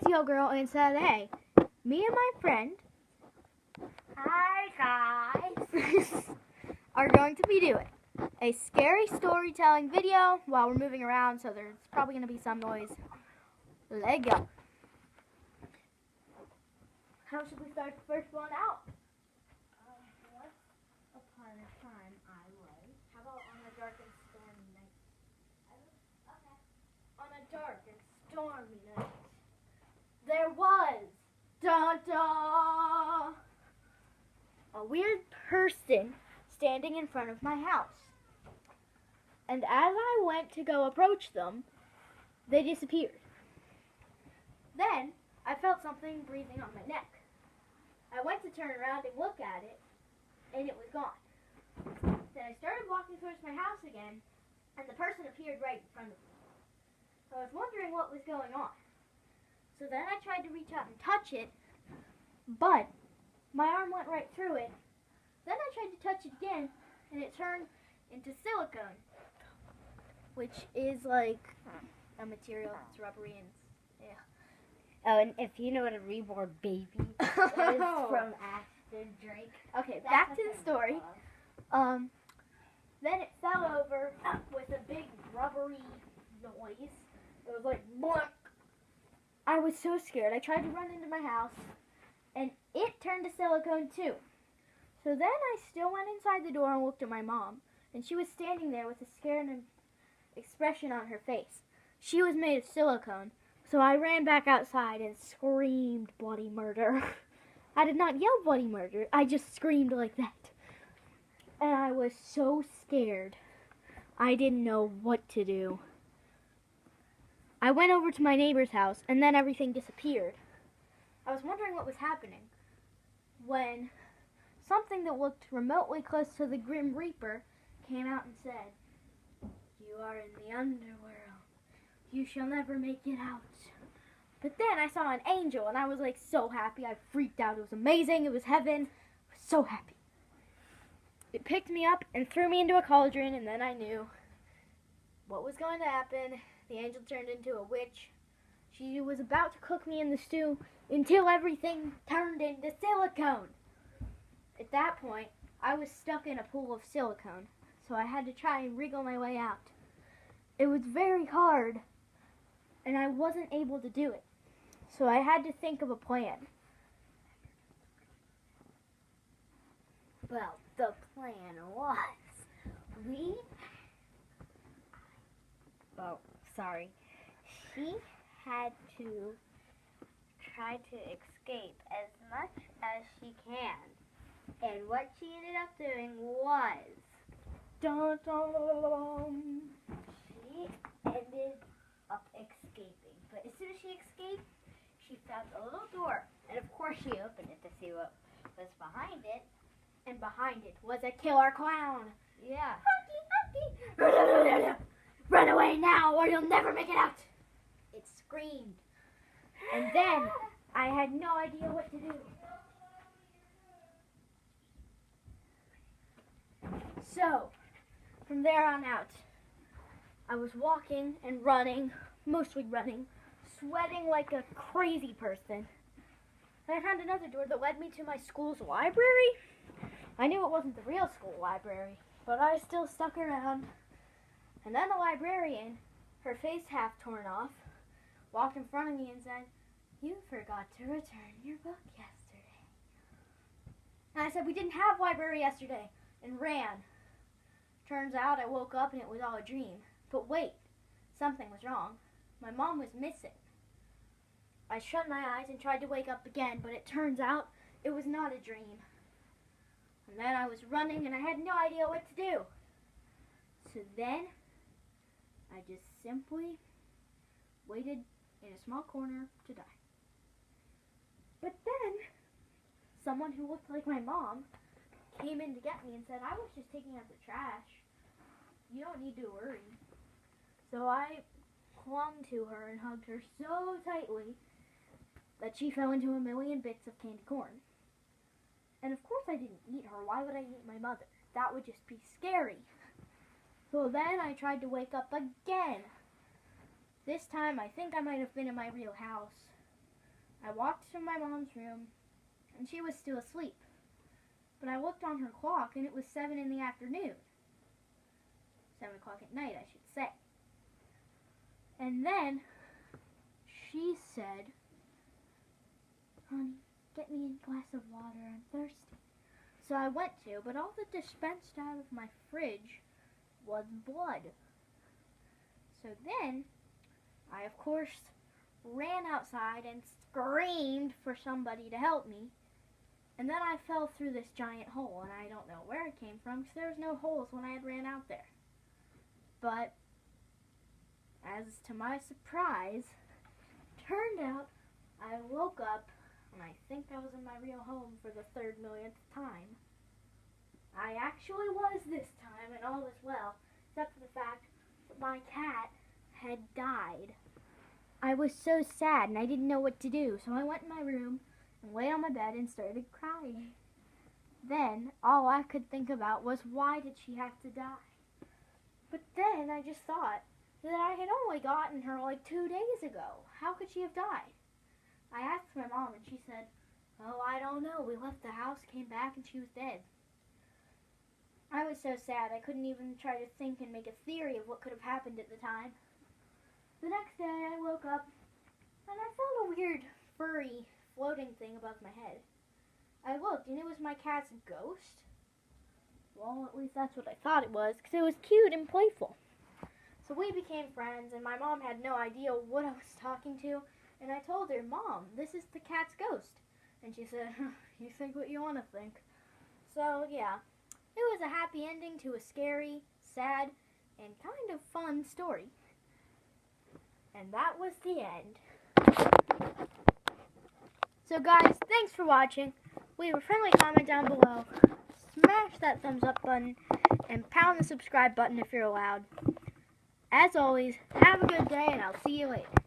Steel Girl and said, hey, me and my friend, Hi guys. are going to be doing a scary storytelling video while we're moving around, so there's probably going to be some noise. Let's go. How should we start the first one out? Once upon a time I was. How about on a dark and stormy night? Okay. On a dark and stormy night, there was, da-da, a weird person standing in front of my house. And as I went to go approach them, they disappeared. Then I felt something breathing on my neck. I went to turn around and look at it, and it was gone. Then I started walking towards my house again, and the person appeared right in front of me. I was wondering what was going on. So then I tried to reach out and touch it, but my arm went right through it. Then I tried to touch it again, and it turned into silicone, which is like a material that's rubbery and yeah. Oh, and if you know what a reborn baby is from Ashton Drake. Okay, back to the story. Then it fell over with a big rubbery noise. It was like blunk. I was so scared. I tried to run into my house, and it turned to silicone too. So then I still went inside the door and looked at my mom, and she was standing there with a scared expression on her face. She was made of silicone, so I ran back outside and screamed bloody murder. I did not yell bloody murder. I just screamed like that. And I was so scared. I didn't know what to do. I went over to my neighbor's house, and then everything disappeared. I was wondering what was happening when something that looked remotely close to the Grim Reaper came out and said, "You are in the underworld. You shall never make it out." But then I saw an angel, and I was like so happy. I freaked out. It was amazing. It was heaven. I was so happy. It picked me up and threw me into a cauldron, and then I knew what was going to happen. The angel turned into a witch. She was about to cook me in the stew until everything turned into silicone. At that point, I was stuck in a pool of silicone, so I had to try and wriggle my way out. It was very hard, and I wasn't able to do it. So I had to think of a plan. Well, the plan was she had to try to escape as much as she can. And what she ended up doing was, Dun, dun, dun. she ended up escaping. But as soon as she escaped, she found a little door. And of course she opened it to see what was behind it. And behind it was a killer clown. Yeah. Run away now or you'll never make it out. It screamed. And then I had no idea what to do. So, from there on out, I was walking and running, mostly running, sweating like a crazy person. And I found another door that led me to my school's library. I knew it wasn't the real school library, but I still stuck around. And then the librarian, her face half torn off, walked in front of me and said, "You forgot to return your book yesterday." And I said, "We didn't have library yesterday," and ran. Turns out I woke up and it was all a dream. But wait, something was wrong. My mom was missing. I shut my eyes and tried to wake up again, but it turns out it was not a dream. And then I was running and I had no idea what to do. So then I just simply waited in a small corner to die. But then someone who looked like my mom came in to get me and said, "I was just taking out the trash. You don't need to worry." So I clung to her and hugged her so tightly that she fell into a million bits of candy corn. And of course I didn't eat her. Why would I eat my mother? That would just be scary. So then I tried to wake up again. This time I think I might have been in my real house. I walked to my mom's room, and she was still asleep. But I looked on her clock, and it was 7 in the afternoon. 7 o'clock at night, I should say. And then she said, "Honey, get me a glass of water. I'm thirsty." So I went to, but all that dispensed out of my fridge was blood. So then, I of course ran outside and screamed for somebody to help me. And then I fell through this giant hole, and I don't know where it came from because there was no holes when I had ran out there. But, as to my surprise, turned out I woke up, and I think I was in my real home for the 3rd millionth time. I actually was this time, and all was well, except for the fact that my cat had died. I was so sad, and I didn't know what to do, so I went in my room and lay on my bed and started crying. Then, all I could think about was, why did she have to die? But then I just thought that I had only gotten her like 2 days ago. How could she have died? I asked my mom, and she said, "Oh, I don't know. We left the house, came back, and she was dead." I was so sad I couldn't even try to think and make a theory of what could have happened at the time. The next day I woke up, and I felt a weird, furry, floating thing above my head. I looked, and it was my cat's ghost. Well, at least that's what I thought it was, because it was cute and playful. So we became friends, and my mom had no idea what I was talking to, and I told her, "Mom, this is the cat's ghost." And she said, "You think what you want to think." So, yeah, it was a happy ending to a scary, sad, and kind of fun story. And that was the end. So guys, thanks for watching. Leave a friendly comment down below. Smash that thumbs up button and pound the subscribe button if you're allowed. As always, have a good day, and I'll see you later.